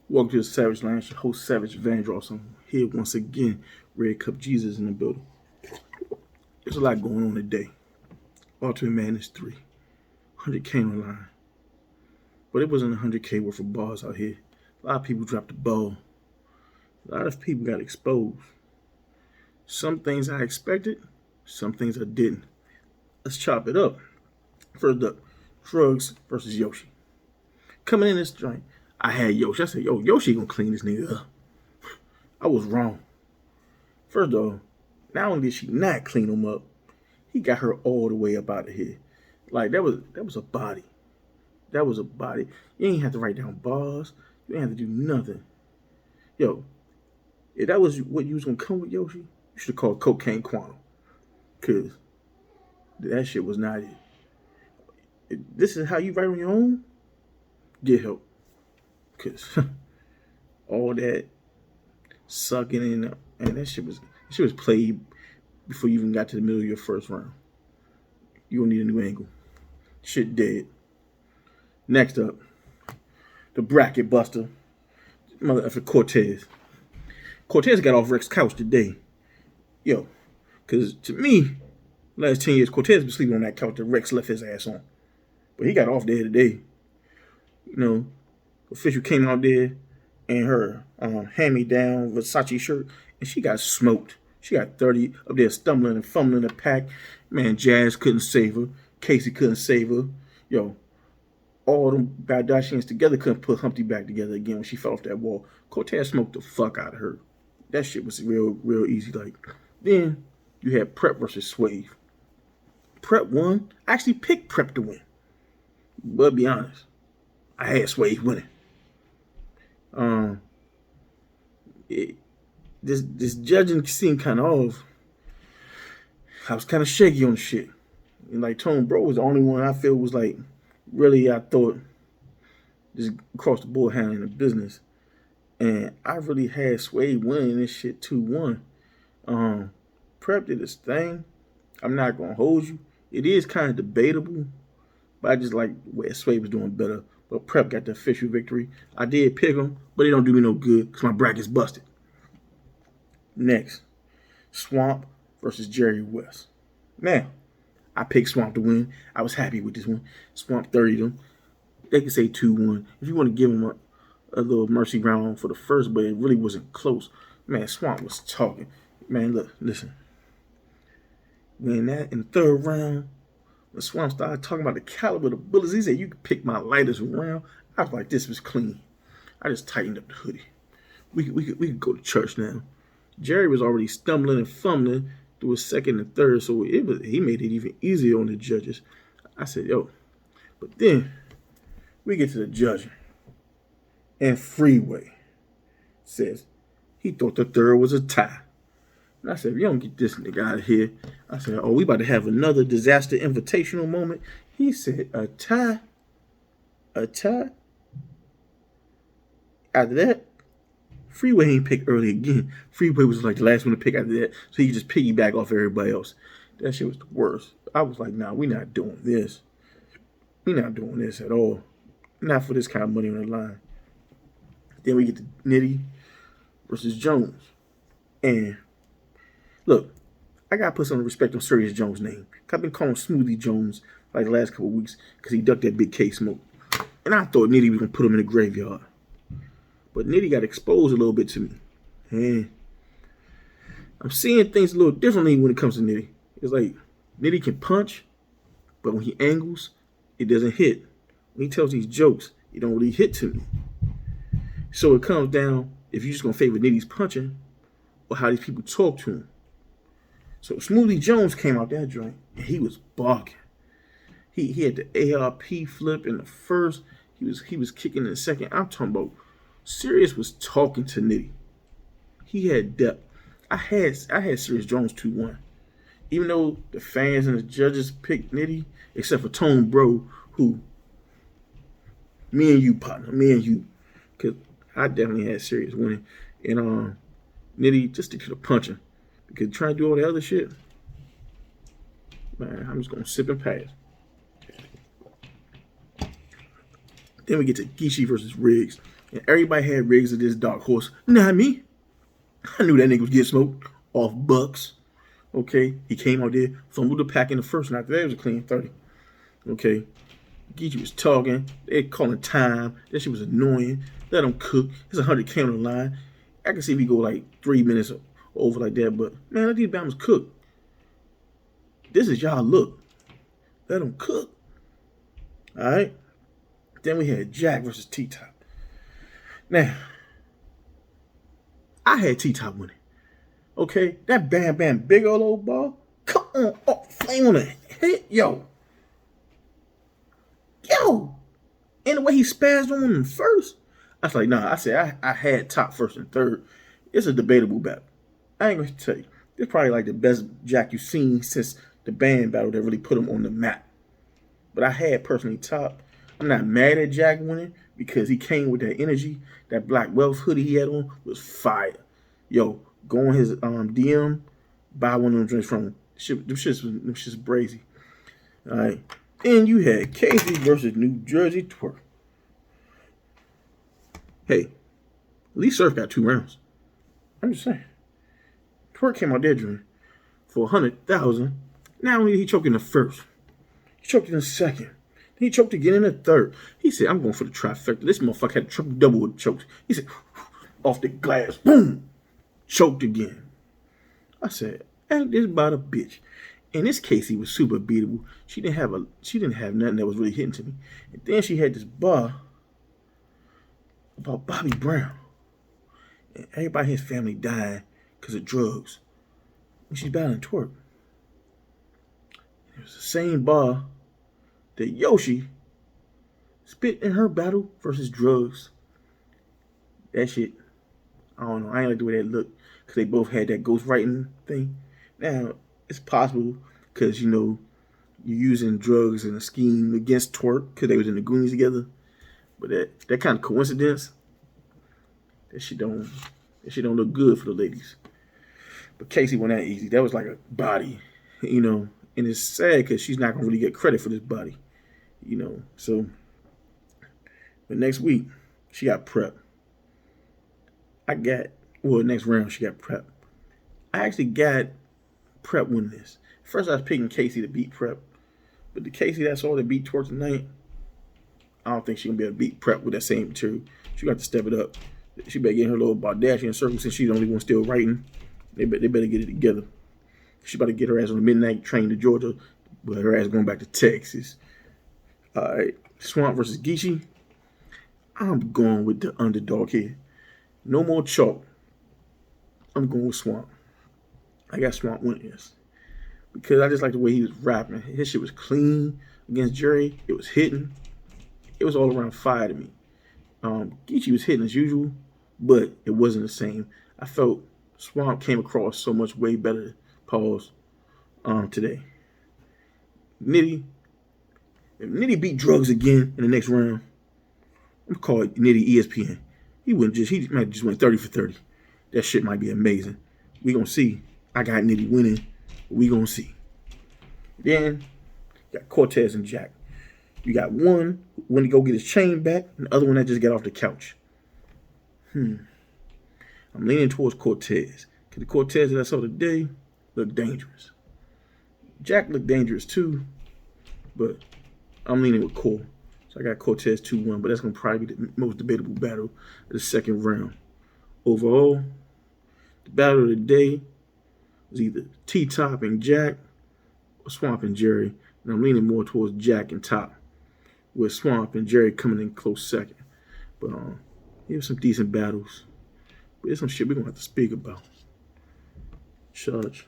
Welcome to the Savage Lounge, your host Savage Vandross. I'm here once again, Red Cup Jesus in the building. There's a lot going on today. Ultimate Madness 3, 100K on the line. But it wasn't 100K worth of bars out here. A lot of people dropped the ball. A lot of people got exposed. Some things I expected, some things I didn't. Let's chop it up. First up, Drugs versus Yoshi. Coming in this joint, I had Yoshi. I said, Yoshi gonna clean this nigga up. I was wrong. First of all, not only did she not clean him up, he got her all the way up out of here. Like that was a body. That was a body. You ain't have to write down bars. You ain't have to do nothing. Yo, if that was what you was gonna come with Yoshi, you should have called Cocaine Quantum. Cause that shit was not it. This is how you write on your own? Get help. Cause all that sucking in and that shit was played before you even got to the middle of your first round. You don't need a new angle. Shit dead. Next up, the bracket buster, motherfucker Cortez. Cortez got off Rex's couch today. Yo, cause to me, last 10 years, Cortez been sleeping on that couch that Rex left his ass on. But he got off there today. You know, official came out there in her hand-me-down Versace shirt, and she got smoked. She got 30 up there stumbling and fumbling the pack. Man, Jazz couldn't save her. Casey couldn't save her. Yo, all them Kardashians together couldn't put Humpty back together again when she fell off that wall. Cortez smoked the fuck out of her. That shit was real easy. Like, then you had Prep versus Swave. Prep won. I actually picked Prep to win. But be honest, I had Swave winning. This judging seemed kind of off. I was kind of shaky on the shit. And like Tone Bro was the only one I feel was like, really, I thought just across the board handling the business. And I really had Sway winning this shit 2-1. Prep did his thing. I'm not going to hold you. It is kind of debatable, but I just like where Sway was doing better. But Prep got the official victory. I did pick him, but it don't do me no good because my bracket's busted. Next, Swamp versus Jerry West. Now, I picked Swamp to win. I was happy with this one. Swamp 30'd him. They could say 2-1. If you want to give him a little mercy round for the first, but it really wasn't close. Man, Swamp was talking. Man, look, listen. When that in the third round, when Swamp started talking about the caliber of the bullets, he said, you could pick my lightest round. I was like, this was clean. I just tightened up the hoodie. We could go to church now. Jerry was already stumbling and fumbling through his second and third, so he made it even easier on the judges. I said, yo. But then we get to the judging. And Freeway says he thought the third was a tie. And I said, if you don't get this nigga out of here, I said, oh, we about to have another disaster invitational moment. He said, a tie? A tie? After that, Freeway ain't picked early again. Freeway was like the last one to pick after that, so he just piggyback off everybody else. That shit was the worst. I was like, nah, we not doing this. We not doing this at all. Not for this kind of money on the line. Then we get to Nitty versus Jones. And look, I gotta put some respect on Serious Jones' name. I've been calling Smoothie Jones like the last couple of weeks because he ducked that big K smoke. And I thought Nitty was gonna put him in the graveyard. But Nitty got exposed a little bit to me. And I'm seeing things a little differently when it comes to Nitty. It's like Nitty can punch, but when he angles, it doesn't hit. When he tells these jokes, it don't really hit to me. So it comes down if you're just gonna favor Nitty's punching or how these people talk to him. So Smoothie Jones came out that joint and he was barking. He had the ARP flip in the first. He was kicking in the second. I'm talking about Serious was talking to Nitty. He had depth. I had Serious Jones 2-1. Even though the fans and the judges picked Nitty, except for Tone Bro, who me and you, partner, me and you. Cause I definitely had Serious winning. And Nitty just stick to the punching. Because trying to do all the other shit, man, I'm just gonna sip and pass. Then we get to Gichi versus Riggs. And everybody had rigs of this dark horse. Not me. I knew that nigga was getting smoked off bucks. Okay. He came out there, fumbled the pack in the first, and after that, it was a clean 30. Okay. Gichi was talking. They calling time. That shit was annoying. Let him cook. It's 100K on the line. I can see if he go like 3 minutes over like that, but man, let these Bama's cook. This is y'all look. Let them cook. All right. Then we had Jack versus T-Top. Now, I had T-Top winning. Okay, that bam, big old ball. Come on, oh, flame on the head. Yo. And the way he spazzed on him first, I was like, nah, I said I had top, first, and third. It's a debatable battle. I ain't gonna tell you. It's probably like the best Jack you've seen since the band battle that really put him on the map. But I had personally top. I'm not mad at Jack winning because he came with that energy. That Black Wealth hoodie he had on was fire. Yo, go on his DM, buy one of them drinks from him. Them shit's brazy. All right. Then you had Casey versus New Jersey Twerk. Hey, at least Surf got 2 rounds. I'm just saying. Twerk came out there drinking for 100,000. Not only did he choke in the first, he choked in the second. He choked again in the third. He said, I'm going for the trifecta. This motherfucker had triple double with chokes. He said, off the glass, boom, choked again. I said, ain't this about a bitch? In this case, he was super beatable. She didn't have nothing that was really hitting to me. And then she had this bar about Bobby Brown. And everybody in his family died because of drugs. And she's battling Twerk. It was the same bar that Yoshi spit in her battle versus drugs. That shit, I don't know. I ain't like the way that looked because they both had that ghostwriting thing. Now, it's possible because, you know, you're using drugs in a scheme against Twerk because they was in the Goonies together. But that kind of coincidence, that shit don't look good for the ladies. But Casey went that easy. That was like a body, you know. And it's sad because she's not going to really get credit for this body, you know. So, but next week, she got prep. Next round, she got prep. I actually got prep winning this. First, I was picking Casey to beat prep. But the Casey that's all that beat Twerk tonight, I don't think she's going to be able to beat prep with that same material. She got to step it up. She better get her little Bardashian circle since she's the only one still writing. They better get it together. She about to get her ass on the midnight train to Georgia, but her ass going back to Texas. All right, Swamp versus Gichi. I'm going with the underdog here. No more chalk. I'm going with Swamp. I got Swamp winning this because I just like the way he was rapping. His shit was clean against Jerry. It was hitting. It was all around fire to me. Gichi was hitting as usual, but it wasn't the same. I felt Swamp came across so much way better. Pause. Today. Nitty. If Nitty beat drugs again in the next round, I'm gonna call it Nitty ESPN. He might just win 30 for 30. That shit might be amazing. We gonna see. I got Nitty winning. We gonna see. Then you got Cortez and Jack. You got one when he go get his chain back, and the other one that just got off the couch. I'm leaning towards Cortez. Because the Cortez that I saw today looked dangerous. Jack looked dangerous too, but I'm leaning with Cole. So I got Cortez 2-1, but that's going to probably be the most debatable battle of the second round. Overall, the battle of the day was either T-Top and Jack or Swamp and Jerry. And I'm leaning more towards Jack and Top, with Swamp and Jerry coming in close second. But here's some decent battles. But there's some shit we're going to have to speak about. Charge.